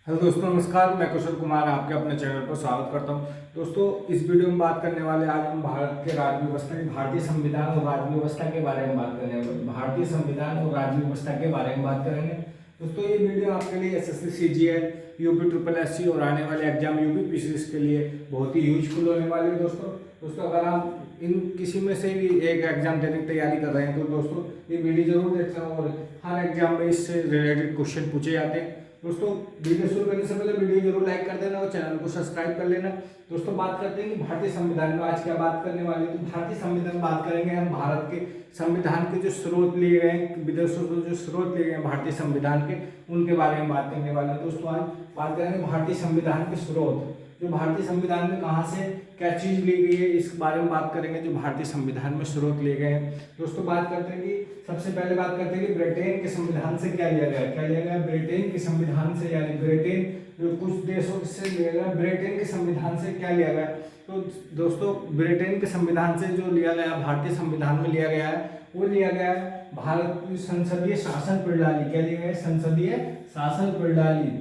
Hello दोस्तों, नमस्कार। मैं कुशल कुमार आपके अपने चैनल पर स्वागत करता हूं। दोस्तों, इस वीडियो में बात करने वाले आज हम भारत के राज्य व्यवस्था की भारतीय संविधान और राज्य व्यवस्था के बारे में बात करेंगे। भारतीय संविधान और राज्य व्यवस्था के बारे में बात करेंगे। दोस्तों, ये वीडियो आपके लिए SSC CGL, UP triple SC और आने वाले एग्जाम यूपी पीसीएस के लिए बहुत ही यूजफुल होने वाली है। दोस्तों अगर आप इन किसी में से भी एक एग्जाम देने की तैयारी कर रहे हैं तो दोस्तों ये वीडियो जरूर देखना, और हर एग्जाम में इससे रिलेटेड क्वेश्चन पूछे जाते हैं। दोस्तों, वीडियो शुरू करने से पहले वीडियो जरूर लाइक कर देना और चैनल को सब्सक्राइब कर लेना। दोस्तों, बात करते हैं कि भारतीय संविधान में आज क्या बात करने वाले हैं। तो भारतीय संविधान बात करेंगे हम भारत के संविधान के जो स्रोत लिए गए हैं, विदेशों से जो स्रोत लिए गए हैं भारतीय संविधान के, उनके बारे में बात करने वाले हैं। दोस्तों, आज बात करेंगे भारतीय संविधान के स्रोत, जो भारतीय संविधान में कहाँ से क्या चीज ली गई है, इस बारे में बात करेंगे। जो भारतीय संविधान में स्रोत लिए गए हैं। दोस्तों, बात करते हैं कि सबसे पहले बात करते हैं कि ब्रिटेन के संविधान से क्या लिया गया। क्या लिया गया? ब्रिटेन के संविधान से, यानी ब्रिटेन जो कुछ देशों से लिया गया, ब्रिटेन के संविधान से क्या लिया गया। तो दोस्तों, ब्रिटेन के संविधान से जो लिया गया, भारतीय संविधान में लिया गया है, वो लिया गया है भारत की संसदीय शासन प्रणाली। क्या लिया गया? संसदीय शासन प्रणाली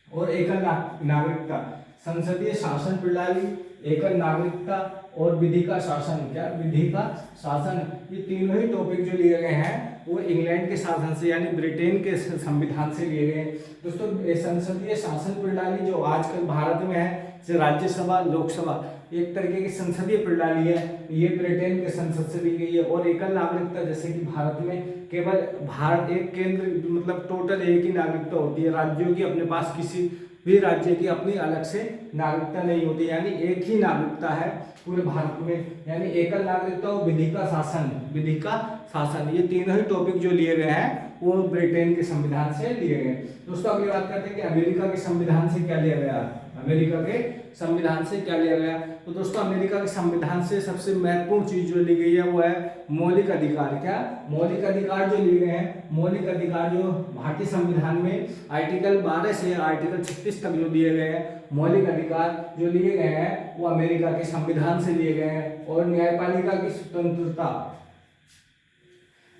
और एकल नागरिकता। संसदीय शासन प्रणाली, एकल नागरिकता और विधि का शासन। क्या? विधि का शासन। ये तीनों ही टॉपिक जो लिए गए हैं वो इंग्लैंड के शासन से, यानी ब्रिटेन के संविधान से लिए गए। दोस्तों, संसदीय शासन प्रणाली जो आजकल भारत में है, जैसे राज्यसभा, लोकसभा, एक तरीके की संसदीय प्रणाली है, ये ब्रिटेन के संसद से ली गई है। और एकल नागरिकता, जैसे कि भारत में केवल भारत एक केंद्र, मतलब टोटल एक ही नागरिकता होती है। राज्यों की अपने पास किसी भी राज्य की अपनी अलग से नागरिकता नहीं होती, यानी एक ही नागरिकता है पूरे भारत में, यानी एकल नागरिकता और विधि का शासन। विधि का शासन, ये तीनों ही टॉपिक जो लिए गए हैं वो ब्रिटेन के संविधान से लिए गए। दोस्तों, अगली बात करते हैं कि अमेरिका के संविधान से क्या लिया गया। अमेरिका के संविधान से क्या लिया गया। तो दोस्तों, अमेरिका के संविधान से सबसे महत्वपूर्ण चीज जो ली गई है वो है मौलिक अधिकार। क्या? मौलिक अधिकार जो लिए गए हैं, मौलिक अधिकार जो भारतीय संविधान में आर्टिकल 12 से आर्टिकल 36 तक जो दिए गए हैं, मौलिक अधिकार जो लिए गए हैं वो अमेरिका के संविधान से लिए गए हैं। और न्यायपालिका की स्वतंत्रता,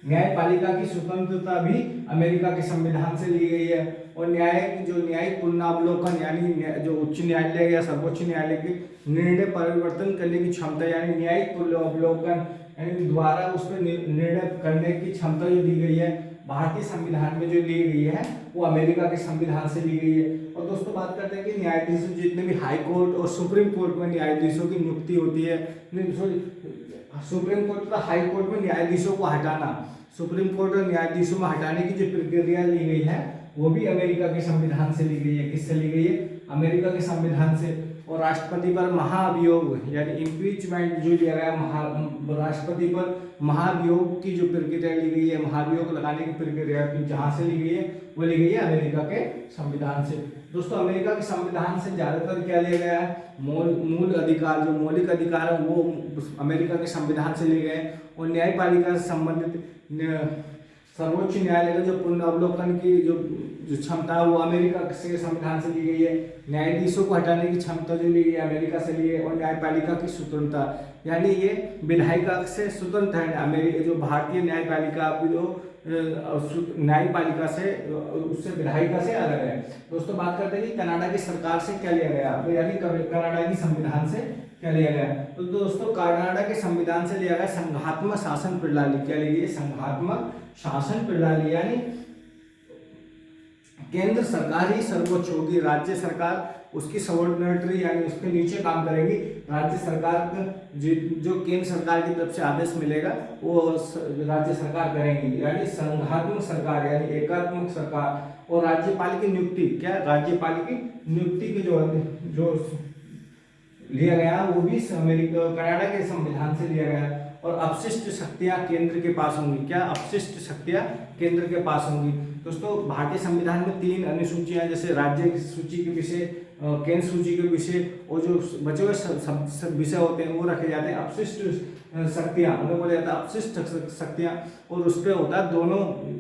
न्यायपालिका की स्वतंत्रता भी अमेरिका के संविधान से ली गई है। और न्यायिक पुनरावलोकन, यानी जो उच्च न्यायालय या सर्वोच्च न्यायालय की निर्णय परिवर्तन करने की क्षमता, यानी न्यायिक पुनरावलोकन, यानी दोबारा उस पर निर्णय करने की क्षमता जो दी गई है भारतीय संविधान में जो ली गई है वो अमेरिका के संविधान से ली गई है। और दोस्तों, बात करते हैं कि न्यायाधीश, जितने भी हाई कोर्ट और सुप्रीम कोर्ट में न्यायाधीशों की नियुक्ति होती है, सुप्रीम कोर्ट तथा हाई कोर्ट में न्यायाधीशों को हटाना, सुप्रीम कोर्ट और न्यायाधीशों में हटाने की जो प्रक्रिया ली गई है वो भी अमेरिका के संविधान से ली गई है। किससे ली गई है? अमेरिका के संविधान से। और राष्ट्रपति पर महाभियोग, यानी इम्पीचमेंट जो लिया गया, राष्ट्रपति पर महाभियोग की जो प्रक्रिया ली गई है, महाभियोग लगाने की प्रक्रिया जहाँ से ली गई है वो ली गई है अमेरिका के संविधान से। दोस्तों, अमेरिका के संविधान से ज्यादातर क्या लिया गया है? मूल अधिकार, जो मौलिक अधिकार है वो अमेरिका के संविधान से लिए गए। और न्यायपालिका से संबंधित सर्वोच्च न्यायालय का जो पुनरावलोकन की जो क्षमता है वो अमेरिका के संविधान से ली गई है। न्यायाधीशों को हटाने की क्षमता जो ली गई है अमेरिका से ली है। और न्यायपालिका की स्वतंत्रता, यानी ये विधायिका से स्वतंत्र है। अमेरिका जो भारतीय न्यायपालिका जो न्यायपालिका से, उससे विधायिका से अलग है। दोस्तों, बात करते हैं कि कनाडा की सरकार से क्या लिया गया, यानी कनाडा की संविधान से क्या लिया गया। तो दोस्तों, कनाडा के संविधान से लिया गया संघात्मक शासन प्रणाली। क्या ली गई? संघात्मक शासन प्रणाली, यानी केंद्र सरकार ही सर्वोच्च होगी, राज्य सरकार उसकी सबऑर्डिनेटरी, यानी उसके नीचे काम करेगी। राज्य सरकार जो केंद्र सरकार की तरफ से आदेश मिलेगा वो राज्य सरकार करेंगी, यानी संघात्मक सरकार, यानी एकात्मक सरकार। और राज्यपाल की नियुक्ति, क्या? राज्यपाल की नियुक्ति की जो लिया गया वो भी कनाडा के संविधान से लिया गया। और अपशिष्ट शक्तियां केंद्र के पास होंगी। क्या? अपशिष्ट शक्तियां केंद्र के पास होंगी। दोस्तों, भारतीय संविधान में 3 अनुसूचियां, जैसे राज्य की सूची के विषय, केंद्र सूची के विषय और जो बचे हुए विषय होते हैं वो रखे जाते हैं। अपशिष्ट शक्तियां, उन्हें बोला जाता है अपशिष्ट शक्तियां। और उस पर होता है दोनों,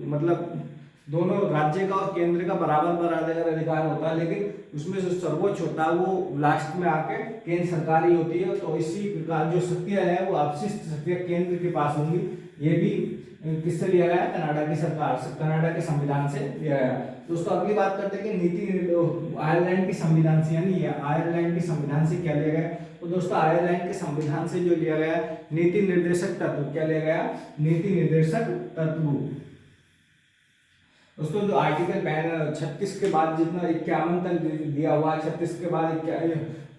मतलब दोनों राज्य का और केंद्र का बराबर अधिकार होता है, लेकिन उसमें जो सर्वोच्च होता है वो लास्ट में आके केंद्र सरकार ही होती है। तो इसी प्रकार जो शक्तियां हैं वो अपशिष्ट शक्तियां केंद्र के पास होंगी। ये भी किससे लिया गया? कनाडा की सरकार से, कनाडा के संविधान से लिया गया। दोस्तों अगली बात करते हैं कि नीति आयरलैंड के संविधान से, यानी आयरलैंड के संविधान से क्या लिया गया? तो दोस्तों आयरलैंड के संविधान से जो लिया गया नीति निर्देशक तत्व, क्या लिया गया? नीति निर्देशक तत्व। दोस्तों जो आर्टिकल 36 के बाद जितना 51 तक दिया हुआ, 36 के बाद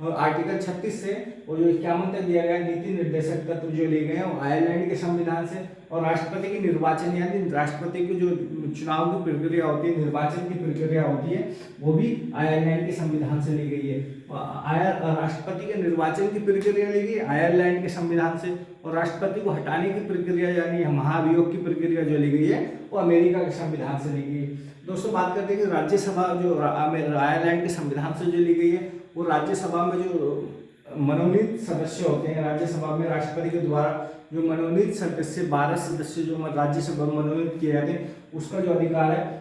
आर्टिकल 36 से वो जो 51 तक दिया गया नीति निर्देशक तत्व जो लिए गए हैं वो आयरलैंड के संविधान से, और राष्ट्रपति की निर्वाचन यानी राष्ट्रपति की जो चुनाव की प्रक्रिया होती है, निर्वाचन की प्रक्रिया होती है, वो भी आयरलैंड के संविधान से ली गई है। राष्ट्रपति के निर्वाचन की प्रक्रिया ली गई आयरलैंड के संविधान से, और राष्ट्रपति को हटाने की प्रक्रिया यानी महाभियोग की प्रक्रिया जो ली गई है वो अमेरिका के संविधान से ली गई है। दोस्तों बात करते हैं कि राज्यसभा जो आयरलैंड के संविधान से जो ली गई है वो राज्यसभा में जो मनोनीत सदस्य होते हैं, राज्यसभा में राष्ट्रपति के द्वारा जो मनोनीत सदस्य 12 सदस्य जो राज्यसभा में मनोनीत किए जाते हैं उसका जो अधिकार है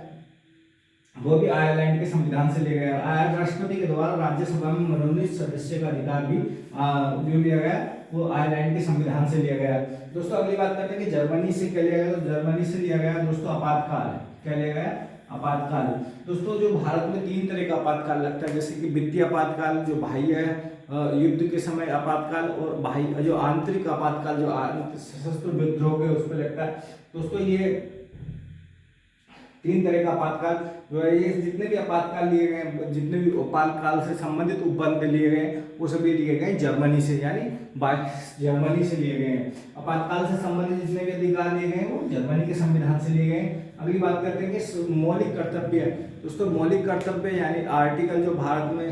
वो भी आयरलैंड के संविधान से लिया गया। राष्ट्रपति के द्वारा राज्यसभा में मनोनीत सदस्य का अधिकार भी जो लिया गया वो आयरलैंड के संविधान से लिया गया। दोस्तों अगली बात करते हैं कि जर्मनी से क्या लिया गया? तो जर्मनी से लिया गया दोस्तों आपातकाल। क्या लिया गया? आपातकाल। दोस्तों जो भारत में 3 तरह का आपातकाल लगता है, जैसे कि वित्तीय आपातकाल जो बाह्य है युद्ध के समय आपातकाल, और बाह्य जो आंतरिक आपातकाल जो सशस्त्र विद्रोह के उस पर लगता है। दोस्तों ये 3 तरह का आपातकाल जो है, ये जितने भी आपातकाल लिए गए, जितने भी आपातकाल से संबंधित उपबंध लिए गए वो सभी लिए गए जर्मनी से, यानी जर्मनी से लिए गए हैं। आपातकाल से संबंधित जितने भी अधिकार लिए गए वो जर्मनी के संविधान से लिए गए। अगली बात करते हैं कि मौलिक कर्तव्य। दोस्तों मौलिक कर्तव्य यानी आर्टिकल जो भारत में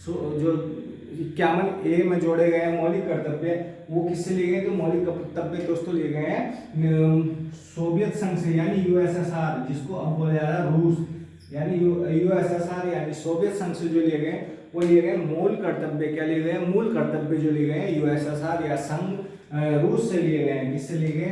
जो 51A में जोड़े गए हैं मौलिक कर्तव्य, वो किससे लिए गए? तो मौलिक कर्तव्य दोस्तों लिए गए हैं सोवियत संघ से, यानी यूएसएसआर, जिसको अब बोला जा रहा है रूस, यानी यूएसएसआर यानी सोवियत संघ से जो लिए गए वो लिए गए मूल कर्तव्य। क्या लिए गए? मूल कर्तव्य जो लिए गए हैं यूएसएसआर या संघ रूस से लिए गए हैं। किससे लिए गए?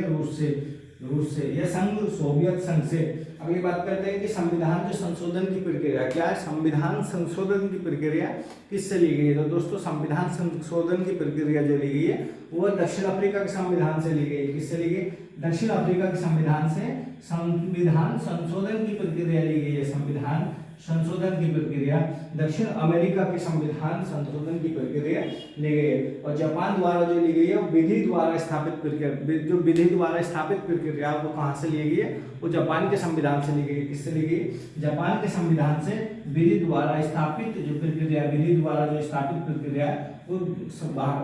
रूस से या संघ सोवियत संघ से। अगली बात करते हैं कि संविधान जो संशोधन की प्रक्रिया क्या है? संविधान संशोधन की प्रक्रिया किससे ली गई है? तो दोस्तों संविधान संशोधन की प्रक्रिया जो ली गई है वो दक्षिण अफ्रीका के संविधान से ली गई है। किससे ली गई? दक्षिण अफ्रीका के संविधान से संविधान संशोधन की प्रक्रिया ली गई है। संविधान संशोधन की प्रक्रिया दक्षिण अमेरिका के संविधान संशोधन की प्रक्रिया ली गई है। और जापान द्वारा जो ली गई है विधि द्वारा स्थापित प्रक्रिया, जो विधि द्वारा स्थापित प्रक्रिया वो कहाँ से ली गई है? वो जापान के संविधान से ली गई। किससे ली गई? जापान के संविधान से विधि द्वारा स्थापित जो प्रक्रिया, विधि द्वारा जो स्थापित प्रक्रिया वो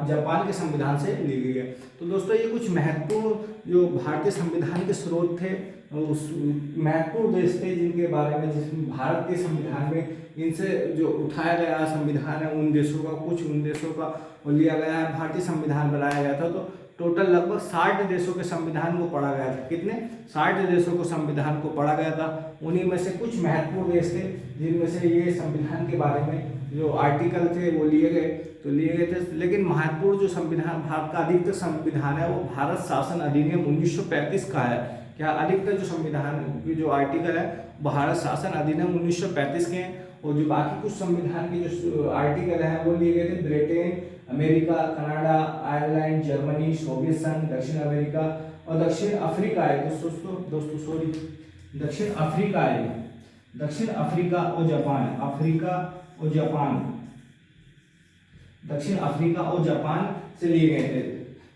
जापान के संविधान से ली गई है। तो दोस्तों ये कुछ महत्वपूर्ण जो भारतीय संविधान के स्रोत थे, उस महत्वपूर्ण देश थे जिनके बारे में, जिसमें भारत के संविधान में इनसे जो उठाया गया संविधान है उन देशों का, कुछ उन देशों का वो लिया गया है, भारतीय संविधान बनाया गया था। तो टोटल लगभग 60 देशों के संविधान को पढ़ा गया था। कितने? 60 देशों को संविधान को पढ़ा गया था। उन्हीं में से कुछ महत्वपूर्ण देश थे जिनमें से ये संविधान के बारे में जो आर्टिकल थे वो लिए गए थे। लेकिन महत्वपूर्ण जो संविधान भारत का अधिकतर संविधान है वो भारत शासन अधिनियम 1935 का है। क्या? अधिकतर जो संविधान की जो आर्टिकल है भारत शासन अधिनियम 1935 के हैं, और जो बाकी कुछ संविधान के जो आर्टिकल हैं वो लिए गए थे Britain, America, Canada, Ireland, Germany, Soviet संघ, दक्षिण अमेरिका और दक्षिण अफ्रीका है। दोस्तों सॉरी, दक्षिण अफ्रीका है, दक्षिण अफ्रीका और जापान, अफ्रीका और जापान, दक्षिण अफ्रीका और जापान से लिए गए थे।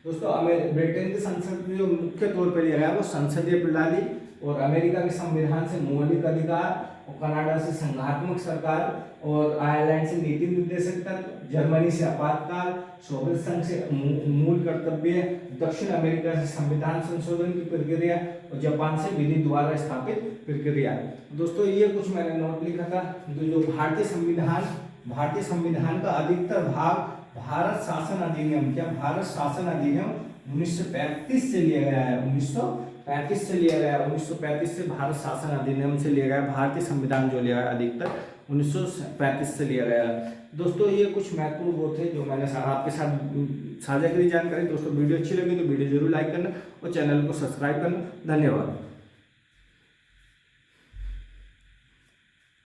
दोस्तों ब्रिटेन की संसद में जो मुख्य तौर पर लिया गया वो संसदीय प्रणाली, और अमेरिका के संविधान से मौलिक अधिकार, और कनाडा से संघात्मक सरकार, और आयरलैंड से नीति निर्देशक तत्व, जर्मनी से आपातकाल, सोवियत संघ से मूल कर्तव्य, दक्षिण अमेरिका से संविधान संशोधन की प्रक्रिया, और जापान से विधि द्वारा स्थापित प्रक्रिया। दोस्तों ये कुछ मैंने नोट लिखा था। जो भारतीय संविधान का अधिकतर भाग भारत शासन अधिनियम, क्या भारत शासन अधिनियम 1935 से लिया गया है, 1935 से लिया गया है, 1935 से भारत शासन अधिनियम से लिया गया है। भारतीय संविधान जो लिया गया अधिकतर 1935 से लिया गया है। दोस्तों ये कुछ महत्वपूर्ण वो थे जो मैंने आपके साथ साझा करी जानकारी। दोस्तों वीडियो अच्छी लगी तो वीडियो जरूर लाइक करना और चैनल को सब्सक्राइब करना। धन्यवाद।